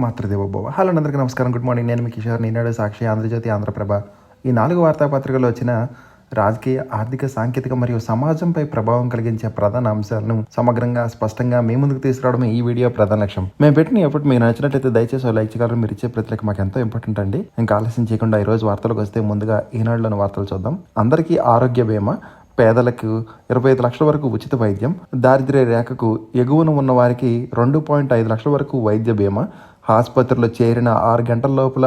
Matrudevobhava. Hello అందరికీ నమస్కారం, good morning. నేను మీ కిషోర్. ఈనాడు, సాక్షి, ఆంధ్రజ్యోతి, ఆంధ్రప్రభ ఈ 4 వార్తాపత్రికల్లో వచ్చిన రాజకీయ, ఆర్థిక, సాంకేతిక మరియు సమాజంపై ప్రభావం కలిగించే ప్రధాన అంశాలను సమగ్రంగా, స్పష్టంగా మీ ముందుకు తీసుకురావడమే ఈ వీడియో ప్రధాన లక్ష్యం. మేము పెట్టిన ఎప్పుడు మీకు నచ్చినట్లయితే దయచేసి లైక్ చేయగలరు. మీరు ఇచ్చే ప్రతిలకి మాకు ఎంతో ఇంపార్టెంట్ అండి. ఇంకా ఆలస్యం చేయకుండా ఈ రోజు వార్తలకు వస్తే ముందుగా ఈనాడులోని వార్తలు చూద్దాం. అందరికీ ఆరోగ్య బీమా, పేదలకు 25 లక్షల వరకు ఉచిత వైద్యం, దారిద్ర్య రేఖకు ఎగువన ఉన్న వారికి 2.5 లక్షల వరకు వైద్య బీమా, ఆసుపత్రిలో చేరిన 6 గంటల లోపల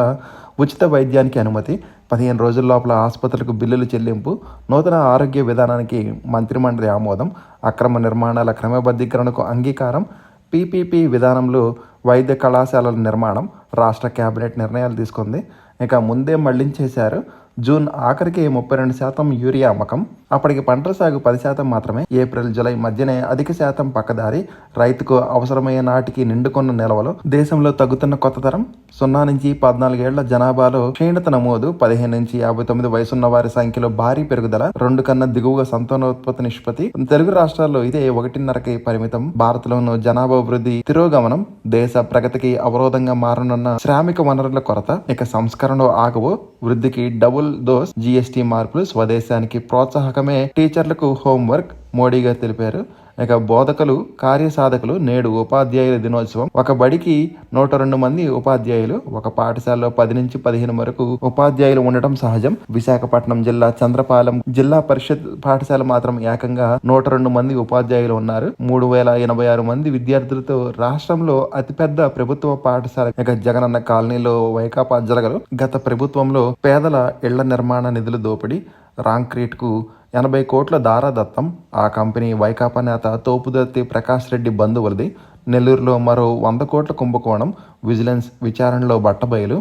ఉచిత వైద్యానికి అనుమతి, 15 రోజుల లోపల ఆసుపత్రులకు బిల్లులు చెల్లింపు, నూతన ఆరోగ్య విధానానికి మంత్రిమండలి ఆమోదం, అక్రమ నిర్మాణాల క్రమబద్ధీకరణకు అంగీకారం, పీపీపీ విధానంలో వైద్య కళాశాలల నిర్మాణం రాష్ట్ర కేబినెట్ నిర్ణయాలు తీసుకుంది. ఇక ముందే మళ్లించేశారు. జూన్ ఆఖరికి 32% యూరియా అమ్మకం, అప్పటికి పంటల సాగు 10% మాత్రమే. ఏప్రిల్, జూలై మధ్యనే అధిక శాతం పక్కదారి. రైతుకు అవసరమయ్యే నాటికి నిండుకున్న నిల్వలు. దేశంలో తగ్గుతున్న కొత్త తరం. 0 నుంచి 14 ఏళ్ల జనాభాలో క్షీణత నమోదు. 15 నుంచి 59 వయసున్న వారి సంఖ్యలో భారీ పెరుగుదల. 2 కన్నా దిగువగా సంతానోత్పత్తి నిష్పత్తి. తెలుగు రాష్ట్రాల్లో ఇదే 1.5కి పరిమితం. భారత్లోనూ జనాభా వృద్ధి తిరోగమనం. దేశ ప్రగతికి అవరోధంగా మారనున్న శ్రామిక వనరుల కొరత. ఇక సంస్కరణలు ఆగవు. వృద్ధికి డబుల్ డోస్ జీఎస్టీ మార్పులు. స్వదేశానికి ప్రోత్సాహకమే టీచర్లకు హోంవర్క్, మోడీ గారు తెలిపారు. ఇక బోధకులు, కార్యసాధకులు నేడు ఉపాధ్యాయుల దినోత్సవం. ఒక బడికి 102 మంది ఉపాధ్యాయులు, ఒక పాఠశాలలో 10 నుంచి 15 వరకు ఉపాధ్యాయులు ఉండటం సహజం. విశాఖపట్నం జిల్లా చంద్రపాలెం జిల్లా పరిషత్ పాఠశాల మాత్రం ఏకంగా 102 మంది ఉపాధ్యాయులు ఉన్నారు. 3086 మంది విద్యార్థులతో రాష్ట్రంలో అతిపెద్ద ప్రభుత్వ పాఠశాల. ఇక జగనన్న కాలనీలో వైకాపా జలగలు. గత ప్రభుత్వంలో పేదల ఇళ్ల నిర్మాణ నిధులు దోపిడీ. రాంక్రీట్కు 80 కోట్ల దారాదత్తం. ఆ కంపెనీ వైకాపా నేత తోపుదత్తి ప్రకాష్ రెడ్డి బంధువులది. నెల్లూరులో మరో 100 కోట్ల కుంభకోణం. విజిలెన్స్ విచారణలో బట్టబయలు.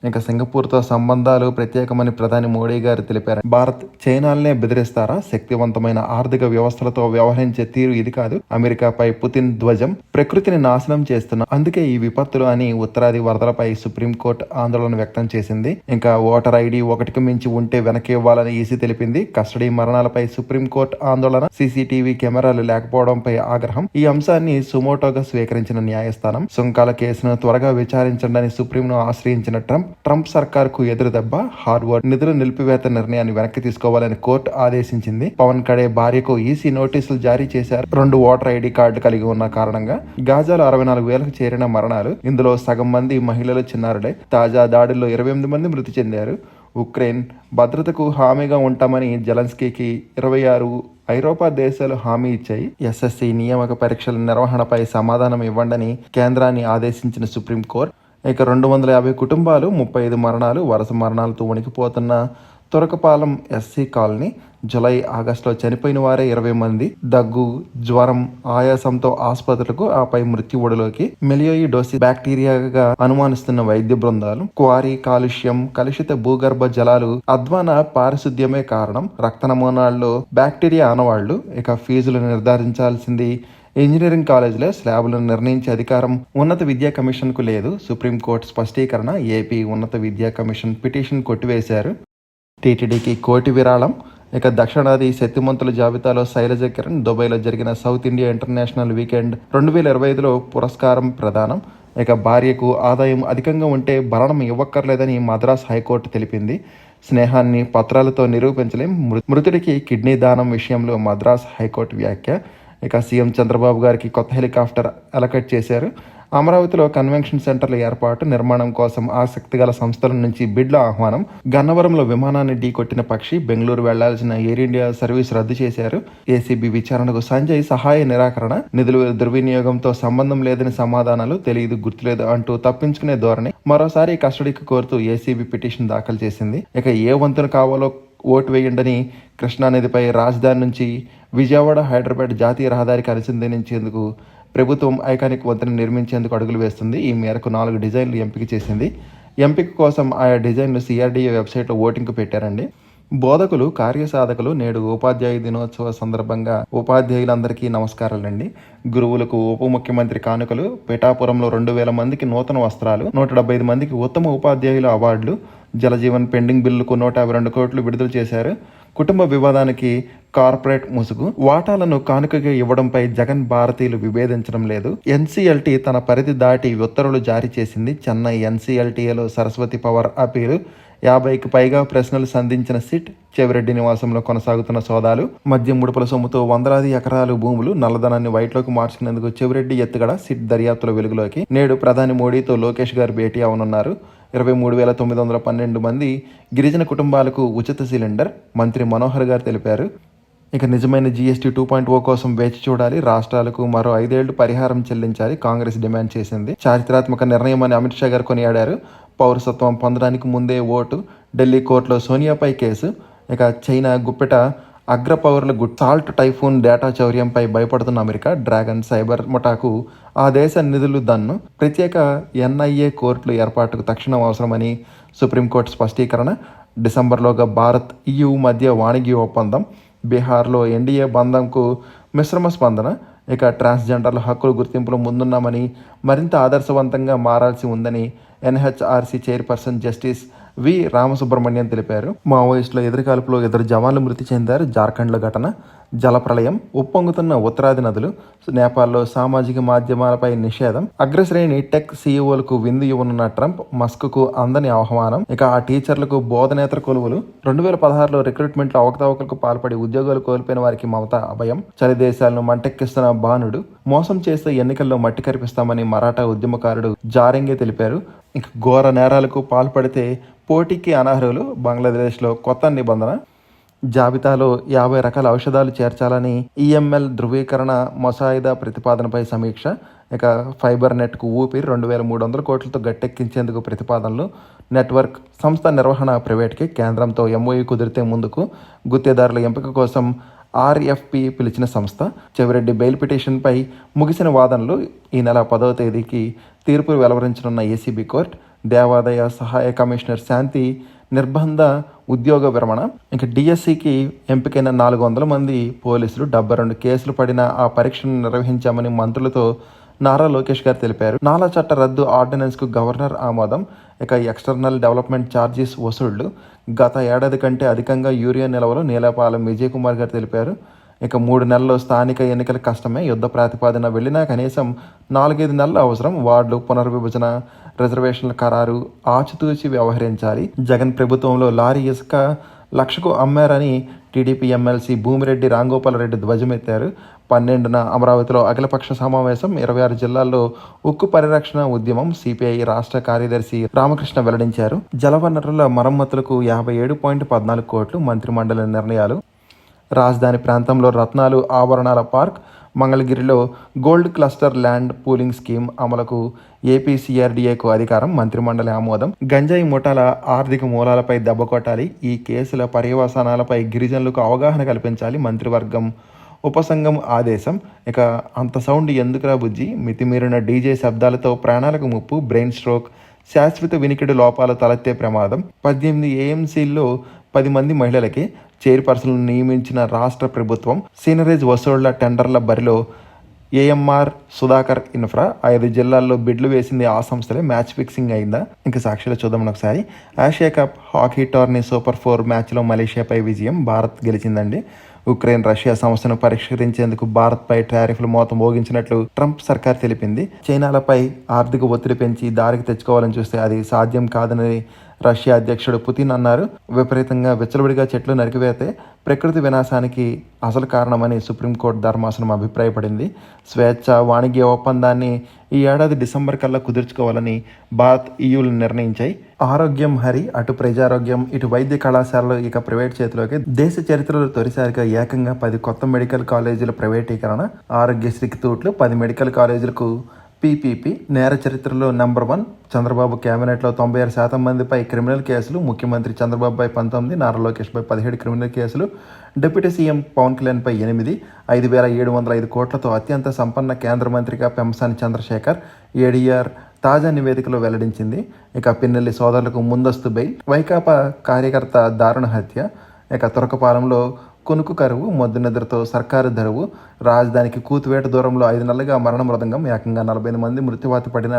ఇంకా సింగపూర్తో సంబంధాలు ప్రత్యేకమని ప్రధాని మోడీ గారు తెలిపారు. భారత్ చైనాలనే బెదిరిస్తారా? శక్తివంతమైన ఆర్థిక వ్యవస్థలతో వ్యవహరించే తీరు ఇది కాదు. అమెరికాపై పుతిన్ ధ్వజం. ప్రకృతిని నాశనం చేస్తున్నా, అందుకే ఈ విపత్తులు అని ఉత్తరాది వరదలపై సుప్రీంకోర్టు ఆందోళన వ్యక్తం చేసింది. ఇంకా ఓటర్ ఐడి 1కి మించి ఉంటే వెనక్కి ఇవ్వాలని ఈసీ తెలిపింది. కస్టడీ మరణాలపై సుప్రీంకోర్టు ఆందోళన. సీసీటీవీ కెమెరాలు లేకపోవడంపై ఆగ్రహం. ఈ అంశాన్ని సుమోటోగా స్వీకరించిన న్యాయస్థానం సుంకాల కేసును త్వరగా విచారించండి సుప్రీంను ఆశ్రయించిన ట్రంప్ సర్కార్కు ఎదురు దెబ్బ. హార్వర్డ్ నిధుల నిలిపివేత నిర్ణయాన్ని వెనక్కి తీసుకోవాలని కోర్టు ఆదేశించింది. పవన్ కడే భార్యకు ఈసీ నోటీసులు జారీ చేశారు. 2 ఓటర్ ఐడి కార్డు కలిగి ఉన్న కారణంగా. గాజాలో 64,000కు చేరిన మరణాలు. ఇందులో సగం మంది మహిళలు, చిన్నారులే. తాజా దాడుల్లో 28 మంది మృతి చెందారు. ఉక్రెయిన్ భద్రతకు హామీగా ఉంటామని జెలెన్స్కీకి 26 ఐరోపా దేశాలు హామీ ఇచ్చాయి. ఎస్ఎస్సి నియామక పరీక్షల నిర్వహణపై సమాధానం ఇవ్వండని కేంద్రాన్ని ఆదేశించిన సుప్రీంకోర్టు. ఇక 250 కుటుంబాలు, 35 మరణాలు. వరుస మరణాలతో వణికిపోతున్న తురకపాలెం ఎస్సీ కాలనీ. జూలై, ఆగస్టులో చనిపోయిన వారే 20 మంది. దగ్గు, జ్వరం, ఆయాసంతో ఆసుపత్రులకు, ఆపై మృత్యువుడిలోకి. మెలియోయిడోసిస్ బ్యాక్టీరియాగా అనుమానిస్తున్న వైద్య బృందాలు. క్వారీ కాలుష్యం, కలుషిత భూగర్భ జలాలు, అధ్వాన పారిశుద్ధ్యమే కారణం. రక్త నమూనాల్లో బ్యాక్టీరియా ఆనవాళ్లు. ఇక ఫీజులు నిర్ధారించాల్సింది ఇంజనీరింగ్ కాలేజీలో. స్లాబులను నిర్ణయించే అధికారం ఉన్నత విద్యా కమిషన్కు లేదు. సుప్రీంకోర్టు స్పష్టీకరణ. ఏపీ ఉన్నత విద్యా కమిషన్ పిటిషన్ కొట్టివేశారు. టీటీడీకి కోటి విరాళం. ఇక దక్షిణాది శక్తిమంతుల జాబితాలో శైలజ కిరణ్. దుబాయ్లో జరిగిన సౌత్ ఇండియా ఇంటర్నేషనల్ వీకెండ్ 2025లో పురస్కారం ప్రదానం. ఇక భార్యకు ఆదాయం అధికంగా ఉంటే భరణం ఇవ్వక్కర్లేదని మద్రాస్ హైకోర్టు తెలిపింది. స్నేహాన్ని పత్రాలతో నిరూపించలేం. మృతుడికి కిడ్నీ దానం విషయంలో మద్రాస్ హైకోర్టు వ్యాఖ్య. ఇక సీఎం చంద్రబాబు గారికి కొత్త హెలికాప్టర్ అలకట్ చేశారు. అమరావతిలో కన్వెన్షన్ సెంటర్ల ఏర్పాటు, నిర్మాణం కోసం ఆసక్తి గల సంస్థల నుంచి బిడ్ల ఆహ్వానం. గన్నవరంలో విమానాన్ని ఢీకొట్టిన పక్షి. బెంగళూరు వెళ్లాల్సిన ఎయిర్ ఇండియా సర్వీస్ రద్దు చేశారు. ఏసీబీ విచారణకు సంజయ్ సహాయ నిరాకరణ. నిధుల దుర్వినియోగంతో సంబంధం లేదని సమాధానాలు. తెలియదు, గుర్తులేదు అంటూ తప్పించుకునే ధోరణి. మరోసారి కస్టడీకి కోరుతూ ఏసీబీ పిటిషన్ దాఖలు చేసింది. ఇక ఏ వంతున కావాలో ఓటు వేయండని కృష్ణానదిపై రాజధాని నుంచి విజయవాడ, హైదరాబాద్ జాతీయ రహదారికి అనుసంధానించేందుకు ప్రభుత్వం ఐకానిక్ వంతెన నిర్మించేందుకు అడుగులు వేస్తుంది. ఈ మేరకు 4 డిజైన్లు ఎంపిక చేసింది. ఎంపిక కోసం ఆయా డిజైన్లు సిఆర్డీఏ వెబ్సైట్లో ఓటింగ్కు పెట్టారండి. బోధకులు, కార్యసాధకులు నేడు ఉపాధ్యాయ దినోత్సవ సందర్భంగా ఉపాధ్యాయులందరికీ నమస్కారాలండి. గురువులకు ఉప ముఖ్యమంత్రి కానుకలు. పిఠాపురంలో 2,000 మందికి నూతన వస్త్రాలు. 175 మందికి ఉత్తమ ఉపాధ్యాయుల అవార్డులు. జలజీవన్ పెండింగ్ బిల్లుకు 152 కోట్లు విడుదల చేశారు. కుటుంబ వివాదానికి కార్పొరేట్ ముసుగు, వాటాలను కానుకగా ఇవ్వడంపై జగన్ భారతీయులు విభేదించడం లేదు. ఎన్సీఎల్టీ తన పరిధి దాటి ఉత్తర్వులు జారీ చేసింది. చెన్నై ఎన్సీఎల్టీలో సరస్వతి పవర్ అపీలు, 50కి పైగా ప్రశ్నలు సంధించిన సిట్, చెవిరెడ్డి నివాసంలో కొనసాగుతున్న సోదాలు, మద్యం ముడుపుల సొమ్ముతో వందలాది ఎకరాలు భూములు నల్లధనాన్ని వైట్లోకి మార్చుకునేందుకు చెవిరెడ్డి ఎత్తుగడ సిట్ దర్యాప్తుల వెలుగులోకి. నేడు ప్రధాని మోడీతో లోకేష్ గారు భేటీ అవనున్నారు. 23,912 మంది గిరిజన కుటుంబాలకు ఉచిత సిలిండర్, మంత్రి మనోహర్ గారు తెలిపారు. ఇక నిజమైన జీఎస్టీ 2.0 కోసం వేచి చూడాలి. రాష్ట్రాలకు మరో 5 ఏళ్లు పరిహారం చెల్లించాలి కాంగ్రెస్ డిమాండ్ చేసింది. చారిత్రాత్మక నిర్ణయం అని అమిత్ షా గారు కొనియాడారు. పౌరసత్వం పొందడానికి ముందే ఓటు, ఢిల్లీ కోర్టులో సోనియాపై కేసు. ఇక చైనా గుప్పెట అగ్ర పౌరుల సాల్ట్ టైఫూన్ డేటా చౌర్యంపై భయపడుతున్న అమెరికా. డ్రాగన్ సైబర్ ముఠాకు ఆ దేశ నిధులు దన్ను. ప్రత్యేక ఎన్ఐఏ కోర్టులు ఏర్పాటుకు తక్షణం అవసరమని సుప్రీంకోర్టు స్పష్టీకరణ. డిసెంబర్లోగా భారత్ EU మధ్య వాణిజ్య ఒప్పందం. బీహార్లో ఎన్డీఏ బంధంకు మిశ్రమ స్పందన. ఇక ట్రాన్స్జెండర్ల హక్కుల గుర్తింపులో ముందున్నామని, మరింత ఆదర్శవంతంగా మారాల్సి ఉందని ఎన్హెచ్ఆర్సీ చైర్పర్సన్ జస్టిస్ వి రామసుబ్రహ్మణ్యం తెలిపారు. మావోయిస్టుల ఎదురుకాల్పులో 2 జవాన్లు మృతి చెందారు. జార్ఖండ్లో ఘటన. జలప్రళయం, ఉప్పొంగుతున్న ఉత్తరాది నదులు. నేపాల్లో సామాజిక మాధ్యమాలపై నిషేధం. అగ్రశ్రేణి టెక్ సీఈఓలకు విందు ఇవ్వనున్న ట్రంప్. మస్క్కు అందని ఆహ్వానం. ఇక ఆ టీచర్లకు బోధనేతర కొలువులు. 2016లో రిక్రూట్మెంట్లో అవకతవకలకు పాల్పడి ఉద్యోగాలు కోల్పోయిన వారికి మమత అభయం. చలి దేశాలను మంటెక్కిస్తున్న బాణుడు. మోసం చేస్తే ఎన్నికల్లో మట్టి కరిపిస్తామని మరాఠా ఉద్యమకారుడు జారెంగే తెలిపారు. ఇక ఘోర నేరాలకు పాల్పడితే పోటీకి అనర్హులు. బంగ్లాదేశ్లో కొత్త నిబంధన. జాబితాలో 50 రకాల ఔషధాలు చేర్చాలని ఈఎంఎల్ ధృవీకరణ ముసాయిదా ప్రతిపాదనపై సమీక్ష. ఇక ఫైబర్ నెట్కు ఊపిరి. 2,300 కోట్లతో గట్టెక్కించేందుకు ప్రతిపాదనలు. నెట్వర్క్ సంస్థ నిర్వహణ ప్రైవేట్కి. కేంద్రంతో ఎంఓయూ కుదిరితే ముందుకు. గుత్తేదారుల ఎంపిక కోసం ఆర్ఎఫ్పి పిలిచిన సంస్థ. చెవిరెడ్డి బెయిల్ పిటిషన్పై ముగిసిన వాదనలు. ఈ నెల 10వ తేదీకి తీర్పు వెలువరించనున్న ఏసీబీ కోర్టు. దేవాదాయ సహాయ కమిషనర్ శాంతి నిర్బంధ ఉద్యోగ విరమణ. ఇంకా డిఎస్సికి ఎంపికైన 400 మంది పోలీసులు, 72 కేసులు పడిన ఆ పరీక్షను నిర్వహించామని మంత్రులతో నారా లోకేష్ గారు తెలిపారు. నాలా చట్ట రద్దు ఆర్డినెన్స్కు గవర్నర్ ఆమోదం. ఇక ఎక్స్టర్నల్ డెవలప్మెంట్ ఛార్జెస్ వసూళ్లు. గత ఏడాది కంటే అధికంగా యూరియా నిల్వలు. నీలాపాలెం విజయ్ కుమార్ గారు తెలిపారు. ఇక 3 నెలల్లో స్థానిక ఎన్నికల కష్టమే. యుద్ధ ప్రాతిపాదన వెళ్ళినా కనీసం 4-5 నెలలు అవసరం. వార్డులు పునర్విభజన, రిజర్వేషన్ల ఖరారు ఆచితూచి వ్యవహరించాలి. జగన్ ప్రభుత్వంలో లారీ ఇసుక 1,00,000కు అమ్మారని టీడీపీ ఎమ్మెల్సీ భూమిరెడ్డి రాంగోపాలరెడ్డి ధ్వజమెత్తారు. 12న అమరావతిలో అఖిలపక్ష సమావేశం. 26 జిల్లాల్లో ఉక్కు పరిరక్షణ ఉద్యమం. సిపిఐ రాష్ట్ర కార్యదర్శి రామకృష్ణ వెల్లడించారు. జలవనరుల మరమ్మతులకు 57.14 కోట్లు. మంత్రిమండలి నిర్ణయాలు. రాజధాని ప్రాంతంలో రత్నాలు ఆభరణాల పార్క్. మంగళగిరిలో gold cluster land pooling scheme అమలుకు ఏపీసీఆర్డీఏకు అధికారం. మంత్రిమండలి ఆమోదం. గంజాయి ముఠాల ఆర్థిక మూలాలపై దెబ్బ కొట్టాలి. ఈ కేసుల పర్యవసానాలపై గిరిజనులకు అవగాహన కల్పించాలి. మంత్రివర్గం ఉపసంఘం ఆదేశం. ఇక అంత సౌండ్ ఎందుకురా బుజ్జి. మితిమీరిన డీజే శబ్దాలతో ప్రాణాలకు ముప్పు. బ్రెయిన్ స్ట్రోక్, శాశ్వత వినికిడి లోపాలు తలెత్తే ప్రమాదం. 18 ఏఎంసీల్లో 10 మంది మహిళలకి చైర్పర్సన్లను నియమించిన రాష్ట్ర ప్రభుత్వం. సీనరేజ్ వసూళ్ల టెండర్ల బరిలో ఏఎంఆర్, సుధాకర్ ఇన్ఫ్రా. 5 జిల్లాల్లో బిడ్లు వేసింది ఆ సంస్థలే. మ్యాచ్ ఫిక్సింగ్ అయిందా? ఇంకా సాక్షిలో చూద్దాం ఒకసారి. Asia cup hockey tourney super 4 మ్యాచ్లో మలేషియాపై విజయం. భారత్ గెలిచిందండి. ఉక్రెయిన్ రష్యా సమస్యను పరిష్కరించేందుకు భారత్పై టారిఫ్లు మోతం మోగించినట్లు ట్రంప్ సర్కార్ తెలిపింది. చైనాలపై ఆర్థిక ఒత్తిడి పెంచి దారికి తెచ్చుకోవాలని చూస్తే అది సాధ్యం కాదని రష్యా అధ్యక్షుడు పుతిన్ అన్నారు. విపరీతంగా విచ్చలవిడిగా చెట్లు నరికివేతే ప్రకృతి వినాశానికి అసలు కారణమని సుప్రీంకోర్టు ధర్మాసనం అభిప్రాయపడింది. స్వేచ్ఛ వాణిజ్య ఒప్పందాన్ని ఈ ఏడాది డిసెంబర్ కల్లా కుదుర్చుకోవాలని భారత్, ఈయూలు నిర్ణయించాయి. ఆరోగ్యం హరి. అటు ప్రజారోగ్యం, ఇటు వైద్య కళాశాలలు ఇక ప్రైవేట్ చేతిలోకి. దేశ చరిత్రలో తొలిసారిగా ఏకంగా 10 కొత్త మెడికల్ కాలేజీల ప్రైవేటీకరణ. ఆరోగ్యశ్రీకి తూట్లు. 10 మెడికల్ కాలేజీలకు పీపీపీ. నేర చరిత్రలో నెంబర్ 1. చంద్రబాబు కేబినెట్లో 96% మందిపై క్రిమినల్ కేసులు. ముఖ్యమంత్రి చంద్రబాబుపై 19, నారా లోకేష్పై 17 క్రిమినల్ కేసులు. డిప్యూటీ సీఎం పవన్ కళ్యాణ్పై 8. 5,705 కోట్లతో అత్యంత సంపన్న కేంద్ర మంత్రిగా పెంసాని చంద్రశేఖర్. ఏడీఆర్ తాజా నివేదికలో వెల్లడించింది. ఇక పిన్నెల్లి సోదరులకు ముందస్తు బెయిల్. వైకాపా కార్యకర్త దారుణ హత్య. ఇక తురకపాలెంలో కొనుక్కు కరువు, మొద్దు నిద్రతో సర్కారు ధరువు, రాజధానికి కూతువేట దూరంలో 5 నెలలుగా మరణ మృదంగం, ఏకంగా 40 మంది మృత్యువాత పడిన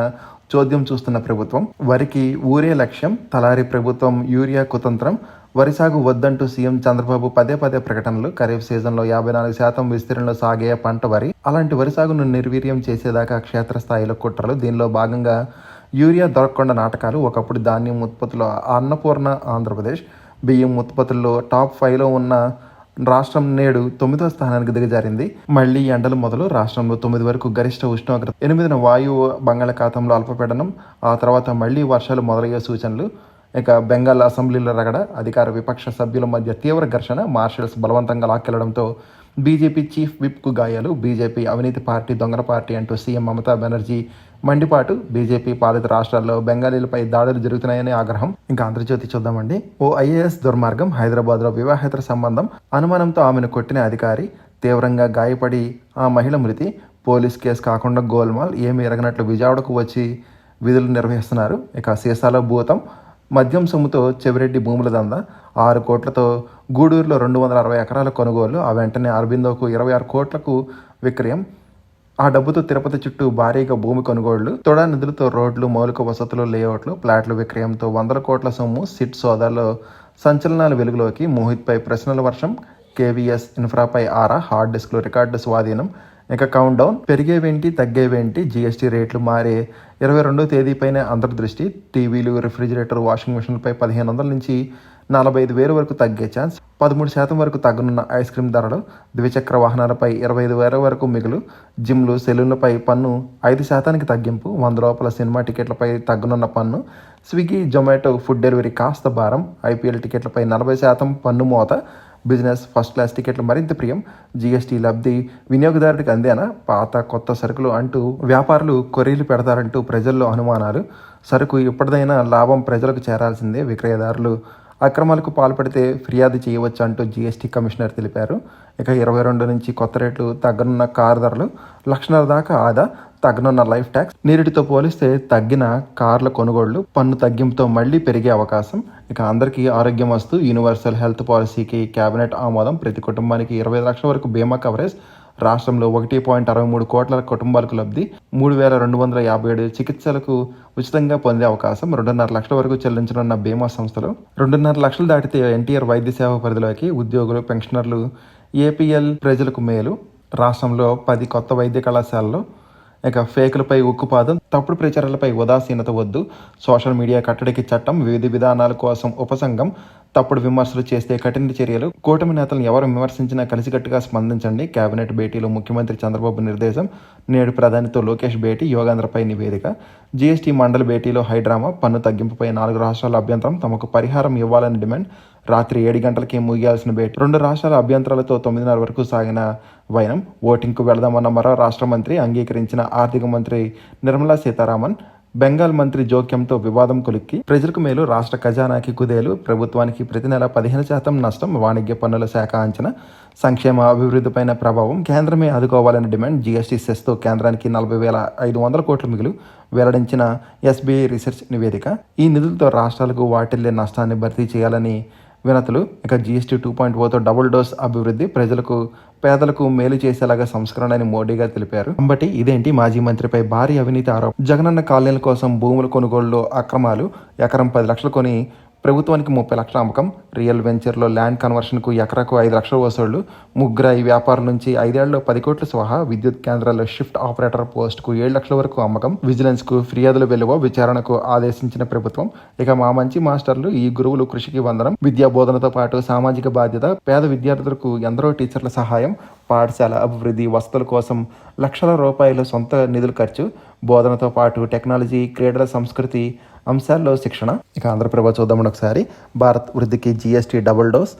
చోద్యం చూస్తున్న ప్రభుత్వం, వరికి ఊరే లక్ష్యం, తలారి ప్రభుత్వం యూరియా కుతంత్రం, వరి సాగు వద్దంటూ సీఎం చంద్రబాబు పదే ప్రకటనలు, ఖరీఫ్ సీజన్లో 54% విస్తీర్ణంలో సాగే పంట వరి, అలాంటి వరి సాగును నిర్వీర్యం చేసేదాకా క్షేత్రస్థాయిలో కుట్రలు, దీనిలో భాగంగా యూరియా దొరకకుండా నాటకాలు, ఒకప్పుడు ధాన్యం ఉత్పత్తిలో అన్నపూర్ణ ఆంధ్రప్రదేశ్, బియ్యం ఉత్పత్తుల్లో టాప్ 5లో ఉన్న రాష్ట్రం నేడు 9వ స్థానానికి దిగజారింది. మళ్లీ ఎండలు మొదలు, రాష్ట్రంలో 9 వరకు గరిష్ట ఉష్ణోగ్రత, 8న వాయువు బంగాళాఖాతంలో అల్పపీడనం, ఆ తర్వాత మళ్లీ వర్షాలు మొదలయ్యే సూచనలు. ఇక బెంగాల్ అసెంబ్లీలో రగడ, అధికార విపక్ష సభ్యుల మధ్య తీవ్ర ఘర్షణ, మార్షల్స్ బలవంతంగా లాక్కెళ్లడంతో బీజేపీ చీఫ్ విప్కు గాయాలు, బీజేపీ అవినీతి పార్టీ, దొంగల పార్టీ అంటూ సీఎం మమతా బెనర్జీ మండిపాటు, బీజేపీ పాలిత రాష్ట్రాల్లో బెంగాలీలపై దాడులు జరుగుతున్నాయని ఆగ్రహం. ఇంకా ఆంధ్రజ్యోతి చూద్దామండి. ఓ ఐఏఎస్ దుర్మార్గం, హైదరాబాద్లో వివాహేతర సంబంధం, అనుమానంతో ఆమెను కొట్టిన అధికారి తీవ్రంగా గాయపడి ఆ మహిళ మృతి, పోలీస్ కేసు కాకుండా గోల్మాల్, ఏమీ ఎరగనట్లు విజయవాడకు వచ్చి విధులు నిర్వహిస్తున్నారు. ఇక సీసాలో భూతం, మద్యం సొమ్ముతో చెవిరెడ్డి భూముల దందా, 6 కోట్లతో గూడూరులో 260 ఎకరాల కొనుగోలు, ఆ వెంటనే అరబిందోకు 26 కోట్లకు విక్రయం, ఆ డబ్బుతో తిరుపతి చుట్టూ భారీగా భూమి కొనుగోళ్లు, తొడా నిధులతో రోడ్లు, మౌలిక వసతులు, లేఅవుట్లు, ప్లాట్ల విక్రయంతో 100 కోట్ల సొమ్ము, సిట్ సోదాలో సంచలనాలు వెలుగులోకి, మోహిత్పై ప్రశ్నల వర్షం, కేవీఎస్ ఇన్ఫ్రాపై ఆరా, హార్డ్ డిస్క్లు రికార్డు స్వాధీనం. ఇక కౌంట్ డౌన్, పెరిగేవేంటి తగ్గేవేంటి, జీఎస్టీ రేట్లు మారే 22వ తేదీపైనే అంతర్దృష్టి, టీవీలు, రిఫ్రిజిరేటర్, వాషింగ్ మిషన్లపై 1500 నుంచి 45,000 వరకు తగ్గే ఛాన్స్, 13% వరకు తగ్గనున్న ఐస్ క్రీమ్ ధరలు, ద్విచక్ర వాహనాలపై 25,000 వరకు మిగులు, జిమ్లు, సెలూన్లపై పన్ను 5% తగ్గింపు, 100 లోపల సినిమా టికెట్లపై తగ్గనున్న పన్ను, స్విగ్గీ, జొమాటో ఫుడ్ డెలివరీ కాస్త భారం, ఐపీఎల్ టికెట్లపై 40% పన్ను మోత, బిజినెస్ ఫస్ట్ క్లాస్ టికెట్లు మరింత ప్రియం, జీఎస్టీ లబ్ధి వినియోగదారుడికి అందేనా, పాత కొత్త సరుకులు అంటూ వ్యాపారులు కొర్రీలు పెడతారంటూ ప్రజల్లో అనుమానాలు, సరుకు ఇప్పటిదైనా లాభం ప్రజలకు చేరాల్సిందే, విక్రయదారులు అక్రమాలకు పాల్పడితే ఫిర్యాదు చేయవచ్చు అంటూ జీఎస్టీ కమిషనర్ తెలిపారు. ఇక 22 నుంచి కొత్త రేట్లు, తగ్గనున్న కారు ధరలు, 1,00,000 దాకా ఆదా, తగ్గనున్న లైఫ్ ట్యాక్స్, నీరుటితో పోలిస్తే తగ్గిన కార్ల కొనుగోళ్లు, పన్ను తగ్గింపుతో మళ్లీ పెరిగే అవకాశం. ఇక అందరికీ ఆరోగ్యం వస్తూ యూనివర్సల్ హెల్త్ పాలసీకి కేబినెట్ ఆమోదం, ప్రతి కుటుంబానికి 25 లక్షల వరకు బీమా కవరేజ్, రాష్ట్రంలో 1.63 కోట్ల కుటుంబాలకు లబ్ధి, 3,257 చికిత్సలకు ఉచితంగా పొందే అవకాశం, 2.5 లక్షల వరకు చెల్లించనున్న బీమా సంస్థలు, 2.5 లక్షలు దాటితే ఎన్టీఆర్ వైద్య సేవ పరిధిలోకి, ఉద్యోగులు, పెన్షనర్లు, ఏపీఎల్ ప్రజలకు మేలు, రాష్ట్రంలో 10 కొత్త వైద్య కళాశాలలో. ఇక ఫేకులపై ఉక్కుపాదం, తప్పుడు ప్రచారాలపై ఉదాసీనత వద్దు, సోషల్ మీడియా కట్టడికి చట్టం, వివిధ విధానాల కోసం ఉపసంఘం, తప్పుడు విమర్శలు చేస్తే కఠిన చర్యలు, కూటమి నేతలను ఎవరు విమర్శించినా కలిసికట్టుగా స్పందించండి, కేబినెట్ భేటీలో ముఖ్యమంత్రి చంద్రబాబు నిర్దేశం, నేడు ప్రధానితో లోకేష్ భేటీ, యోగాంధ్రపై నివేదిక, జీఎస్టీ మండలి భేటీలో హైడ్రామా, పన్ను తగ్గింపుపై 4 రాష్ట్రాల అభ్యంతరం, తమకు పరిహారం ఇవ్వాలని డిమాండ్, రాత్రి 7 గంటలకి ముగియాల్సిన భేటీ, 2 రాష్ట్రాల అభ్యంతరాలతో 9:30 వరకు సాగిన వైనం, ఓటింగ్కు వెళదామన్న మరో రాష్ట్ర మంత్రి, అంగీకరించిన ఆర్థిక మంత్రి నిర్మలా సీతారామన్, బెంగాల్ మంత్రి జోక్యంతో వివాదం కొలిక్కి, ప్రజలకు మేలు, రాష్ట్ర ఖజానాకి కుదేలు, ప్రభుత్వానికి ప్రతి నెల 15% నష్టం, వాణిజ్య పన్నుల శాఖ అంచనా, సంక్షేమ అభివృద్ధిపైన ప్రభావం, కేంద్రమే ఆదుకోవాలని డిమాండ్, జీఎస్టీ సెస్తో కేంద్రానికి 40,500 కోట్ల మిగులు, వెల్లడించిన ఎస్బీఐ రీసెర్చ్ నివేదిక. ఈ నిధులతో రాష్ట్రాలకు వాటిల్లే నష్టాన్ని భర్తీ చేయాలని వినతులు. ఇక జీఎస్టీ 2.0తో డబుల్ డోస్ అభివృద్ధి, ప్రజలకు పేదలకు మేలు చేసేలాగా సంస్కరణ అని మోడీగా తెలిపారు. అంబటి ఇదేంటి, మాజీ మంత్రిపై భారీ అవినీతి ఆరోపణ, జగనన్న కాలనీల కోసం భూముల కొనుగోలులో అక్రమాలు, ఎకరం 10 లక్షలు కొని ప్రభుత్వానికి 30 లక్షల అమ్మకం, రియల్ వెంచర్లో ల్యాండ్ కన్వర్షన్కు ఎకరాకు 5 లక్షల వసూళ్లు, ముగ్గురాయి వ్యాపారం నుంచి 5 ఏళ్లలో 10 కోట్లు స్వాహా, విద్యుత్ కేంద్రాల్లో షిఫ్ట్ ఆపరేటర్ పోస్టుకు 7 లక్షల వరకు అమ్మకం, విజిలెన్స్కు ఫిర్యాదుల వెలువ, విచారణకు ఆదేశించిన ప్రభుత్వం. ఇక మా మంచి మాస్టర్లు, ఈ గురువులు కృషికి వందనం, విద్యా బోధనతో పాటు సామాజిక బాధ్యత, పేద విద్యార్థులకు ఎందరో టీచర్ల సహాయం, పాఠశాల అభివృద్ధి, వసతుల కోసం లక్షల రూపాయల సొంత నిధులు ఖర్చు, బోధనతో పాటు టెక్నాలజీ, క్రీడల, సంస్కృతి అంశాల్లో శిక్షణ. ఇక ఆంధ్రప్రభ చూద్దామని ఒకసారి. భారత్ వృద్ధికి జీఎస్టీ డబుల్ డోస్,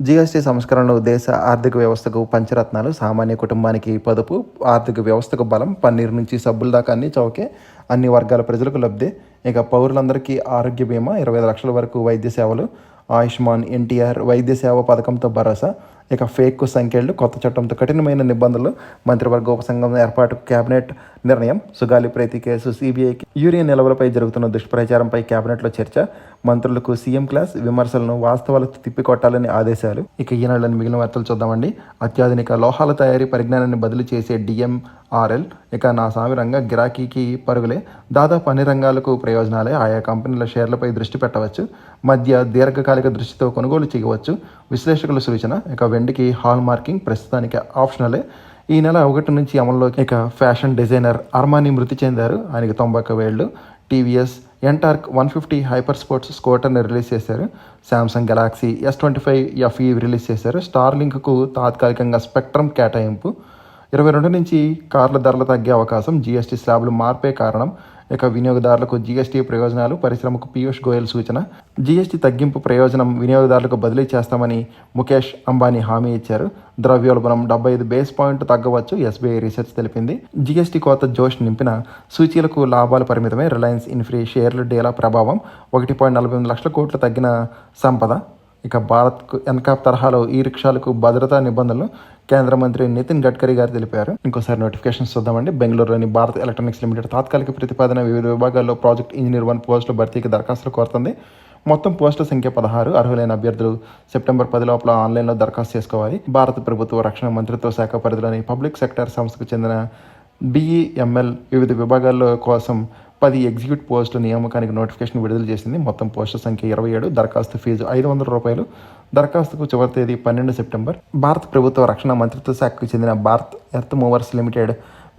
జీఎస్టీ సంస్కరణలు దేశ ఆర్థిక వ్యవస్థకు పంచరత్నాలు, సామాన్య కుటుంబానికి పొదుపు, ఆర్థిక వ్యవస్థకు బలం, పన్నీరు నుంచి సబ్బుల దాకా అన్ని చౌకే, అన్ని వర్గాల ప్రజలకు లబ్ధి. ఇక పౌరులందరికీ ఆరోగ్య బీమా, 25 లక్షల వరకు వైద్య సేవలు, ఆయుష్మాన్, ఎన్టీఆర్ వైద్య సేవ పథకంతో భరోసా, ఇక ఫేక్ సంఖ్యలు కొత్త చట్టంతో కఠినమైన నిబంధనలు, మంత్రివర్గ ఉపసంఘం ఏర్పాటుకు కేబినెట్ నిర్ణయం, సుగాలి ప్రీతి కేసు, సిబిఐకి యూరియా నిల్వలపై జరుగుతున్న దుష్ప్రచారంపై కేబినెట్లో చర్చ, మంత్రులకు సీఎం క్లాస్, విమర్శలను వాస్తవాలకు తిప్పికొట్టాలని ఆదేశాలు. ఇక ఈనాళ్ళని మిగిలిన వార్తలు చూద్దామండి. అత్యాధునిక లోహాల తయారీ పరిజ్ఞానాన్ని బదిలీ చేసే డిఎంఆర్ఎల్ ఇక నా సామి రంగ గిరాకీకి పరుగులే. దాదాపు అన్ని రంగాలకు ప్రయోజనాలే. ఆయా కంపెనీల షేర్లపై దృష్టి పెట్టవచ్చు, మధ్య దీర్ఘకాలిక దృష్టితో కొనుగోలు చేయవచ్చు. విశ్లేషకుల సూచన. ఇక వెండికి హాల్ మార్కింగ్ ప్రస్తుతానికి ఆప్షనలే. ఈ నెల 1 నుంచి అమల్లోకి. ఇక ఫ్యాషన్ డిజైనర్ అర్మానీ మృతి చెందారు. ఆయనకి 91 ఏళ్ళు. టీవీఎస్ ఎంటార్క్ 150 హైపర్ స్పోర్ట్స్ స్కూటర్ని రిలీజ్ చేశారు. Samsung Galaxy S25 FE release చేశారు. స్టార్లింక్కు తాత్కాలికంగా స్పెక్ట్రమ్ కేటాయింపు. 22 నుంచి కార్ల ధరలు తగ్గే అవకాశం. జీఎస్టీ స్లాబ్లు మార్పే కారణం. ఇక వినియోగదారులకు జీఎస్టీ ప్రయోజనాలు. పరిశ్రమకు పీయూష్ గోయల్ సూచన. జీఎస్టీ తగ్గింపు ప్రయోజనం వినియోగదారులకు బదిలీ చేస్తామని ముఖేష్ అంబానీ హామీ ఇచ్చారు. ద్రవ్యోల్బణం 75 బేస్ పాయింట్ తగ్గవచ్చు, ఎస్బీఐ రీసెర్చ్ తెలిపింది. జీఎస్టీ కోత జోష్ నింపిన సూచీలకు లాభాలు పరిమితమే. రిలయన్స్ ఇన్ఫ్రీ షేర్లు డేలా ప్రభావం. 1.48 లక్షల కోట్లు తగ్గిన సంపద. ఇక భారత్కు ఎన్కాప్ తరహాలో ఈ రిక్షాలకు భద్రతా నిబంధనలు కేంద్ర మంత్రి నితిన్ గడ్కరీ గారు తెలిపారు. ఇంకోసారి నోటిఫికేషన్స్ చూద్దామండి. బెంగళూరులోని భారత్ ఎలక్ట్రానిక్స్ లిమిటెడ్ తాత్కాలిక ప్రతిపాదన వివిధ విభాగాల్లో ప్రాజెక్ట్ ఇంజనీర్ 1 పోస్టుల భర్తీకి దరఖాస్తులు కోరుతుంది. మొత్తం పోస్టుల సంఖ్య 16. అర్హులైన అభ్యర్థులు సెప్టెంబర్ 10 లోపల ఆన్లైన్లో దరఖాస్తు చేసుకోవాలి. భారత ప్రభుత్వ రక్షణ మంత్రిత్వ శాఖ పరిధిలోని పబ్లిక్ సెక్టర్ సంస్థకు చెందిన BEML వివిధ విభాగాల్లో కోసం 10 ఎగ్జిక్యూటివ్ పోస్టుల నియామకానికి నోటిఫికేషన్ విడుదల చేసింది. మొత్తం పోస్టుల సంఖ్య 27. దరఖాస్తు ఫీజు ₹500. దరఖాస్తుకు చివరి తేదీ 12 సెప్టెంబర్. భారత ప్రభుత్వ రక్షణ మంత్రిత్వ శాఖకు చెందిన Bharat earth movers limited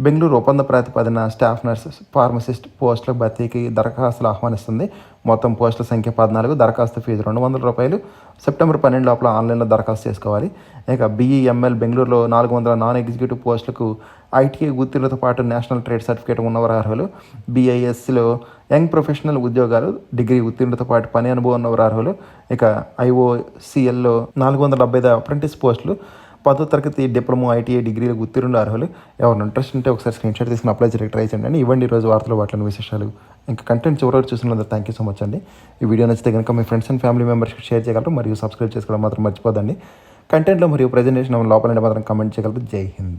Bengaluru ఒప్పంద ప్రాతిపదిన స్టాఫ్ నర్స్, ఫార్మసిస్ట్ పోస్టుల భర్తీకి దరఖాస్తులు ఆహ్వానిస్తుంది. మొత్తం పోస్టుల సంఖ్య 14. దరఖాస్తు ఫీజు ₹200. సెప్టెంబర్ 12 లోపల ఆన్లైన్లో దరఖాస్తు చేసుకోవాలి. ఇక BEML బెంగళూరులో 400 నాన్ ఎగ్జిక్యూటివ్ పోస్టులకు ITI ఉత్తీర్ణతో పాటు నేషనల్ ట్రేడ్ సర్టిఫికేట్ ఉన్నవారు అర్హులు. BISCలో యంగ్ ప్రొఫెషనల్ ఉద్యోగాలు, డిగ్రీ ఉత్తీర్ణతో పాటు పని అనుభవం ఉన్నవారు అర్హులు. ఇక IOCLలో 475 అప్రెంటిస్ పోస్టులు, 10వ తరగతి డిప్లొమా, ITI డిగ్రీలకు ఉత్తీర్ణులు అర్హులు. ఎవరు ఇంట్రెస్ట్ ఉంటే ఒకసారి స్క్రీన్షాట్ తీసుకుని అప్లై చేయడానికి ట్రై చేయండి. ఇవ్వండి ఈరోజు వార్తలు, వాటిలోని విశేషాలు. ఇంకా కంటెంట్ చివరికి చూసినందుకు థ్యాంక్ యూ సో మచ్ అండి. ఈ వీడియో నచ్చితే కనుక మీ ఫ్రెండ్స్ అండ్ ఫ్యామిలీ మెంబర్స్కి షేర్ చేయగలరు మరియు సబ్స్క్రైబ్ చేసుకోవడం మాత్రం మర్చిపోదండి. కంటెంట్లో మరియు ప్రజెంటేషన్ లోపల మాత్రం కమెంట్ చేయగలరు. జై హింద్.